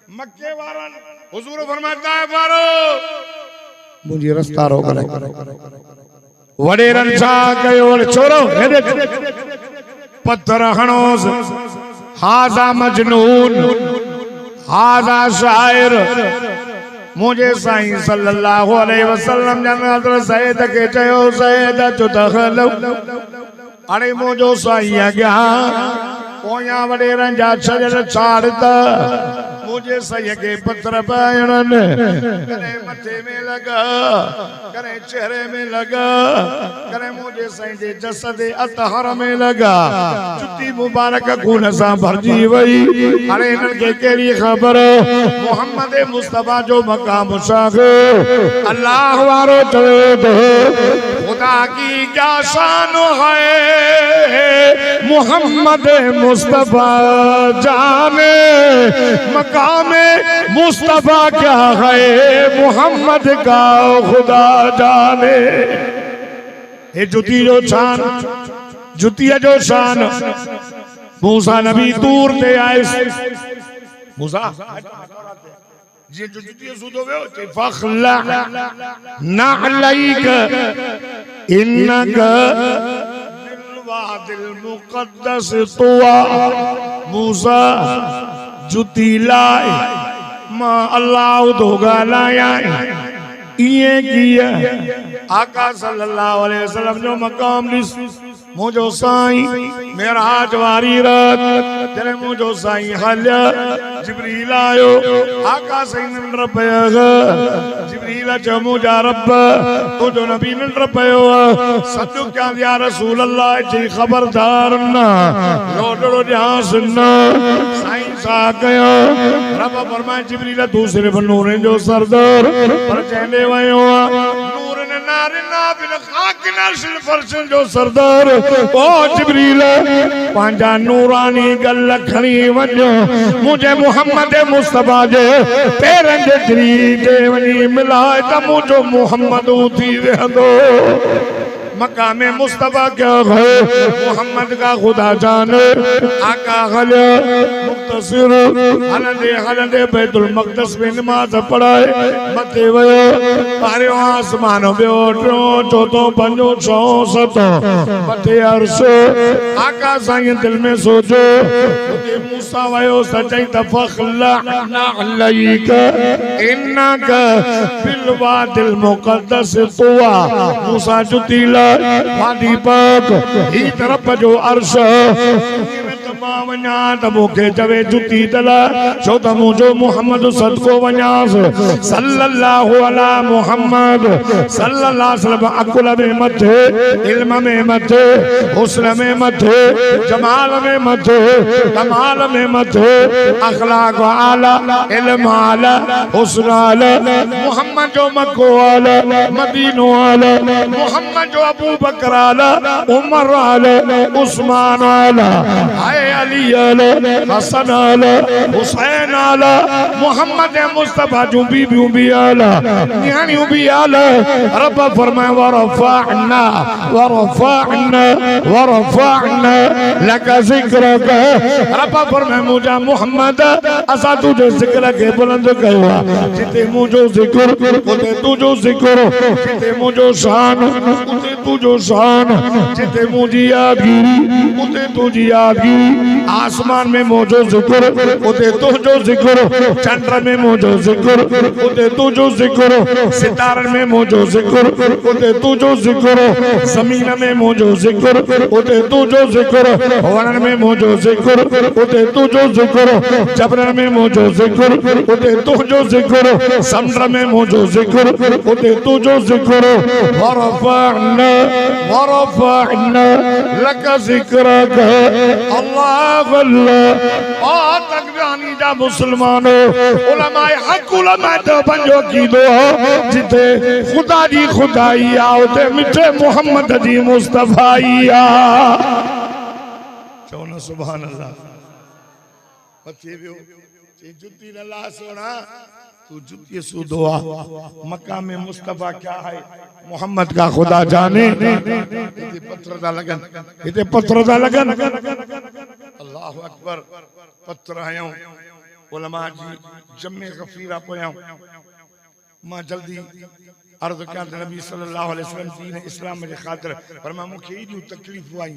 मक्के वारन हुजूर फरमाता है फारो मुझे रास्ता रोक ले वडे रंसा कयो छोरो हेदे पत्थर हणोस हाजा मजनून हाजा शायर मुझे साईं सल्लल्लाहु अलैहि वसल्लम जन हज़रत सैयद के चयो सैयद तुदखलु अरे मुझो साईं गया पोया वडे रंजा छजर छाड़ता मुझे सही के पत्थर पायण करे मथे में लगा करे चेहरे में लगा करे मुझे सही जे जसद अतहर में लगा जुती मुबारक खून सा भरजी वई अरे इनन के केड़ी खबर मोहम्मद मुस्तफा जो मकाम शाह अल्लाह वारो चले तो खुदा की क्या शान है मोहम्मद मुस्तफा जाने मकाम मुस्तफा क्या है मोहम्मद का खुदा जाने। ये जुती जो शान जुतिया जो शान मूसा नबी दूर ते आए मूसा जे जो जुतिया सुदो वे ते फखला नअलैक इन्नका बिलवादिल मुक़द्दस तुआ मूसा जुती लाए मां अल्लाह धोगा लाया ये किया आका सल्लल्लाहु अलैहि वसल्लम जो मकाम दिस मुझो साईं मेराज वारी रात तेरे मुझो साईं हल्या जिब्रील आयो आका साईं नंदर पया जिब्रील च मुझा रब तो जो नबी नंदर पयो सदु क्या या रसूल अल्लाह जी खबरदार ना लोडो जहां सुनना साईं सा कयो रब फरमाए जिब्रील तू सिर्फ नूर जो सरदार पर चंदे वयो नूर ने नारे ना बिन खाक नर्शिल फर्शन जो सरदार ओ जिब्रील पांजा नूरानी गल खणी वञो मुझे मोहम्मद मुस्तफा जे पेरन जे जरी जे वनी मिलाए त मुझो मोहम्मद थी वेंदो मकाम मुस्तफा क्या है मोहम्मद का खुदा जान आका हले मुख्तसर हलंदे बैतुल मक़दस में नमाज पढ़ाए मथे वयो पारे आसमान बियो टियों चौथों पंजो छहों सतों मथे अर्श आका साईं दिल में सोचो मूसा वयो सचई तफखला अलैक इन्नका बिलवादिल मुक़द्दस तुआ मूसा जुतीला वादी पाक ही तरफ जो अर्श वञा त मूंखे चवे जुती तला छो त मुंहिंजो मोहम्मद सदको वञास सल्लल्लाहु अला मोहम्मद सल्लल्लाहु अलैहि वसल्लम अकुल में मथे इल्म में मथे हुस्न में मथे जमाल में मथे कमाल में मथे अखलाक आला इल्म आला हुस्न आला मोहम्मद जो मक्को आला मदीनो आला मोहम्मद जो अबू बकर आला उमर आला उस्मान आला अली आला हसन आला हुसैन आला मोहम्मद मुस्तफा जो बीबियों भी आला निहानियों भी आला रब फरमाए वरफअना वरफअना वरफअना लक जिक्रक रब फरमाए मुझा मोहम्मद असा तुझे जिक्र के बुलंद कयो जिते मुझो जिक्र उते तुझो जिक्र जिते मुझो शान उते तुझो शान जिते मुझी यादगिरी उते तुझी यादगिरी आसमान में मौजो जिक्र उते तुझो जिक्र चंद्र में मौजो जिक्र उते तुझो जिक्र सितारन में मौजो जिक्र उते तुझो जिक्र जमीन में मौजो जिक्र उते तुझो जिक्र वनन में मौजो जिक्र उते तुझो जिक्र जबरन में मौजो जिक्र उते तुझो जिक्र समुद्र में मौजो जिक्र उते तुझो जिक्र वरफअना वरफअना लक जिक्रक अल्लाह अल्लाह ओ तकबीरानी जा मुसलमानो उलमाए हक उलमाए तो पंजो कीदो जिते खुदा जी खुदाई आ उते मिठे मोहम्मद जी मुस्तफाई आ चवना सुभान अल्लाह पछे वियो चे जुती अल्लाह सोना तू जुती सुदोआ मकाम मुस्तफा क्या है मोहम्मद का खुदा जाने इते पत्थर दा लगन इते पत्थर दा लगन अल्लाह अकबर पत्थर आयो उलमा जी जमे गफीरा पोयां मां जल्दी अर्ज कयां त नबी सल्लल्लाहु अलैहि वसल्लम दीन इस्लाम जे ख़ातिर पर मां मूंखे एॾियूं तकलीफ़ूं आई